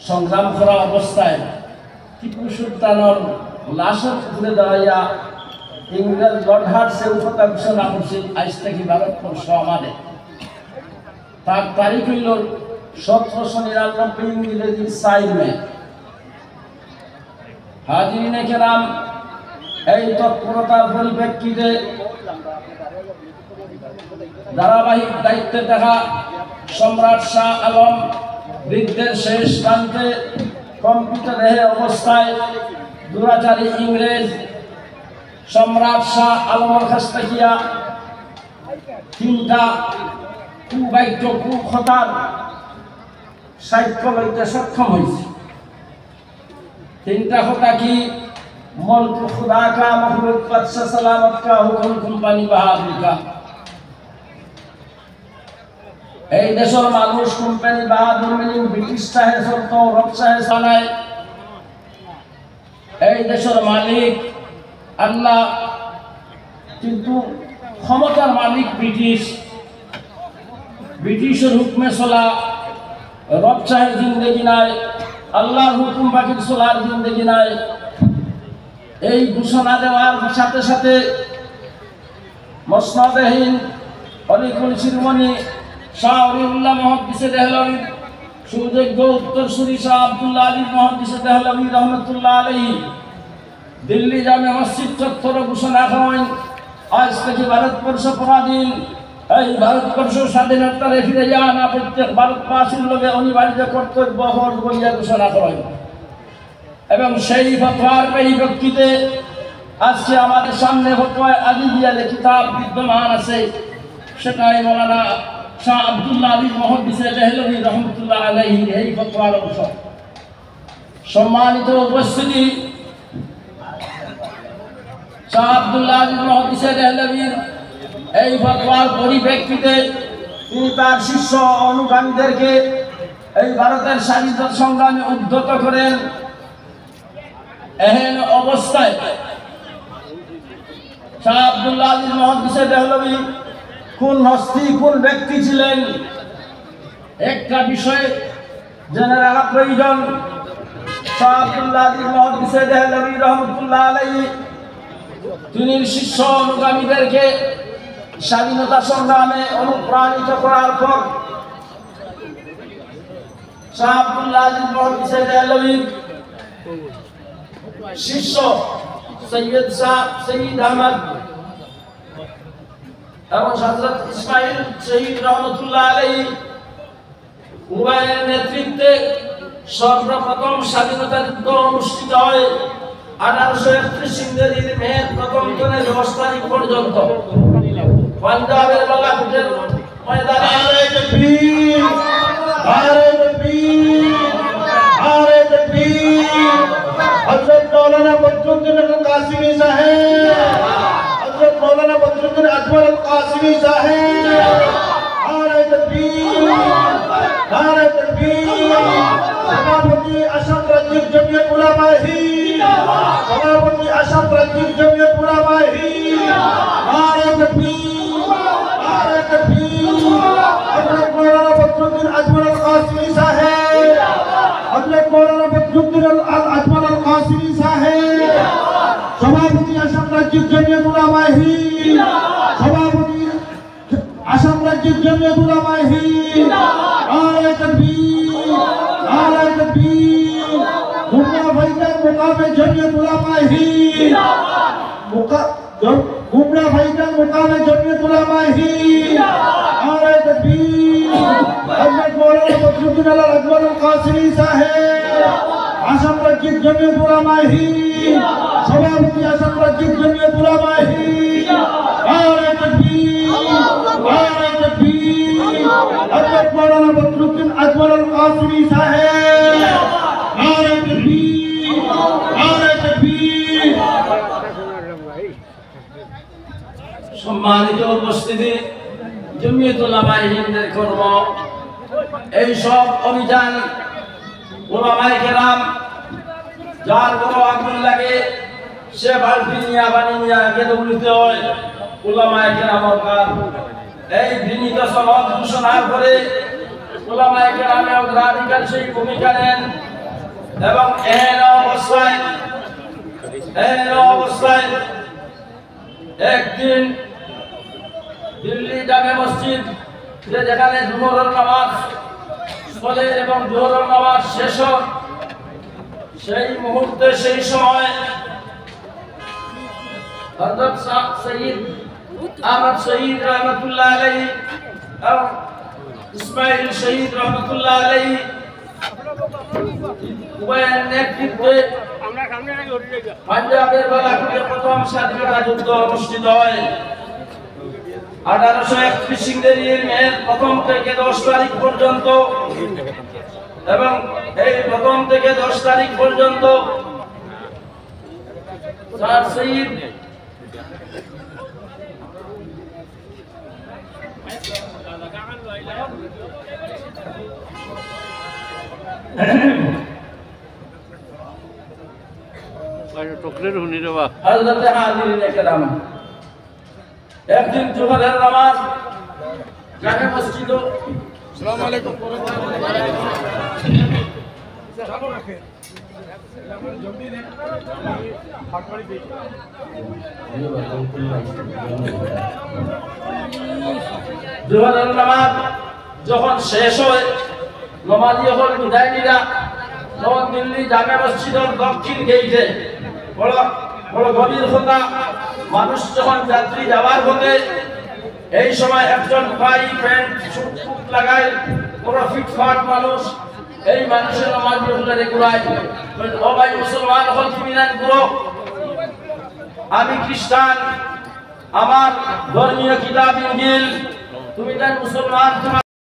সংগ্রাম করা অবস্থায় টিপু সুলতানের লাশত তুলে দেওয়া ইংরেজ লর্ড হার্টসে উপত্যকা ঘোষণা করছে আজ থেকে ভারতবর্ষ আমাদের। তার তারিখ হইল 1799 ইংরেজি 4 মে। হাজিরিনে কেরাম, এই তৎপরতার পরিপ্রেক্ষিতে ধারাবাহিক দায়িত্বে থাকা সম্রাট শাহ আলম বৃদ্ধের শেষ প্রান্তে কম্পিত দেহে অবস্থায় দুরাচারী ইংরেজ সম্রাট শাহ আলমের কাছ থেকে 3টা কুবাক্য কুকথার সাক্ষ্য লইতে সক্ষম হয়েছে। 3টা কথা কি? मुल्क खुदा का, मखलूक बादशाह सलामत का, हुकुम কোম্পানি বাহাদুর का। এই দেশের মানুষ কোম্পানি বাহাদুর মিলিং ব্রিটিশ চাহে চলতো, রব চাহে চালায়। এই দেশের মালিক আল্লাহ, কিন্তু ক্ষমতার মালিক ব্রিটিশ। ব্রিটিশের হুকুমে চলা, রব চাহে জিন্দেগি নাই, আল্লাহর হুকুম বাকি চলার জিন্দেগি নাই। এই ঘোষণা দেওয়ার সাথে সাথে মসনদেহীন অলিকুল শিরোমণি শাহ অলিউল্লাহ মুহাদ্দিসে দেহলভী, সুযোগ্য উত্তরসূরি শাহ আব্দুল্লাহ আলী মুহাদ্দিসে দেহলভী রহমতুল্লাহ আলাইহি দিল্লি জামে মসজিদ চত্বরে ঘোষণা করেন, আজ থেকে ভারতবর্ষ পরাধীন। এই ভারতবর্ষ স্বাধীনতারে ফিরে যান, প্রত্যেক ভারতবাসীর লোকে অনিবার্য কর্তব্য হজ বলিয়া ঘোষণা করেন। এবং সেই ফতোয়ার পরিপ্রেক্ষিতে আজকে আমাদের সামনে ফতোয়ায়ে আলিয়া কিতাব বিদ্যমান আছে, সেটাই মৌলানা শাহ আব্দুল্লাহ আলী মুহাদ্দিসে দেহলভী রহমতুল্লাহ আলাইহি এই ফতোয়ার অংশ। সম্মানিত উপস্থিতি, শাহ আব্দুল্লাহ আলী মুহাদ্দিসে দেহলভীর এই ফতোয়ার পরিপ্রেক্ষিতে তিনি তার শিষ্য অনুগামীদেরকে এই ভারতের স্বাধীনতা সংগ্রামে উদ্যত করেন। এহেন অবস্থায় শাহ আব্দুল্লাহ আলী মুহাদ্দিসে দেহলভী কোন হস্তি, কোন ব্যক্তি ছিলেন, একটা বিষয় জেনে রাখা প্রয়োজন। শাহ আব্দুল্লাহ আলী মুহাদ্দিসে দেহলভী রহমতুল্লাহ আলাইহি তিনি শিষ্য অনুগামীদেরকে স্বাধীনতা সংগ্রামে অনুপ্রাণিত করার পর শাহ আব্দুল্লাহ আলী মুহাদ্দিসে দেহলভী শিষ্য সৈয়দ শাহ সঈদ আহমদ এবং হযরত ইসমাইল শহীদ রহমতুল্লাহ আলাইহি উভয়ের নেতৃত্বে সর্বপ্রথম স্বাধীনতা যুদ্ধ অনুষ্ঠিত হয় 1831 ইংরেজির মের 1ম দিনের 10 তারিখ পর্যন্ত পাঞ্জাবের বালাকোটের ময়দানে। নারে তাকবীর, নারে তাকবীর, নারে তাকবীর। হযরত মাওলানা বদরুদ্দীন আল কাসিমি সাহেব, হযরত মাওলানা বদরুদ্দীন আজমল আল কাসিমি সাহেব, নারে তাকবীর, নারে তাকবীর। সভাপতি আসাম রাজ্যিক জমিয়ত উলামায়ে হিন্দ, সভাপতি আসাম রাজ্যিক জমিয়ত উলামায়ে হিন্দ, নারে তাকবীর, নারে তাকবীর। হযরত মাওলানা বদরুদ্দীন আজমল আল কাসিমি সাহেব, হযরত মাওলানা বদরুদ্দীন আল আজমল আল কাসিমি সাহেব, সভাপতি আসাম রাজ্যিক জমিয়ত উলামায়ে হিন্দ, সভাপতি আসাম রাজ্যিক জমিয়ত উলামায়ে হিন্দ, নারে তাকবীর, নারে তাকবীর। গুমরা ভাইজান মুকামে জমিয়ত উলামায়ে হিন্দ, গুমরা ভাইজান মুকামে জমিয়ত উলামায়ে হিন্দ, নারে তাকবীর। হযরত মাওলানা বদরুদ্দীন আল আজমল আল কাসিমি সাহেব, আসাম রাজ্যিক জমিয়ত উলামায়ে হিন্দ, সভাপতি আসাম রাজ্যিক জমিয়ত উলামায়ে হিন্দ, নারে তাকবীর, নারে তাকবীর। হযরত মাওলানা বদরুদ্দীন আজমল আল কাসিমি সাহেব, নারে তাকবীর, নারে তাকবীর। সম্মানিত উপস্থিতি, জমিয়ত উলামায়ে হিন্দের কর্ম, এই সব অভিযান উলামায়ে কেরাম যার বড় আগুন লাগে সে বালতি নিয়ে বানি নিয়ে আগে দৌড়িতে হয়। উলামায়ে কেরামের কাজ এই ঘৃণিত সনদ ঘোষণা করে উলামায়ে কেরামে অগ্রাধিকার সেই ভূমিকা নেন। এবং এহেন অবস্থায় একদিন দিল্লি জামে মসজিদ যেখানে জোহরের নামাজ চলে এবং জোহরের নামাজ শেষ হয়, সেই মুহূর্তে সেই সময় হযরত সৈয়দ আহমদ শহীদ রহমতুল্লাহ আলাইহি এবং ইসমাইল শহীদ রহমতুল্লাহ আলাইহি উভয়ের নেতৃত্বে পাঞ্জাবের বালাকোটে প্রথম স্বাধীনতা যুদ্ধ অনুষ্ঠিত হয়। 1831 ইংরেজির মের 1 থেকে 10 তারিখ পর্যন্ত এবং এই 1 থেকে 10 তারিখ পর্যন্ত স্যার সৈয়দ হযরত হাজিরিন একরাম একদিন জোহরের নামাজ জামে মসজিদ আসসালামু আলাইকুম জোহরের নামাজ যখন শেষ হয় নামাজি হল বিদায় নিরা তখন দিল্লি জামে মসজিদের দক্ষিণ গেইটে বড় গভীর হতা মানুষ যখন যাত্রী যাওয়ার হতে এই সময় একজন ভাই প্যান্ট সুট লাগায় বড় ফিটফাট মানুষ এই মানুষের নামাজি হলে রেগুলায় ও ভাই মুসলমান হল তুমি না গুরু আমি খ্রিস্টান আমার ধর্মীয় কিতাব ইনজিল তুমি তাই মুসলমান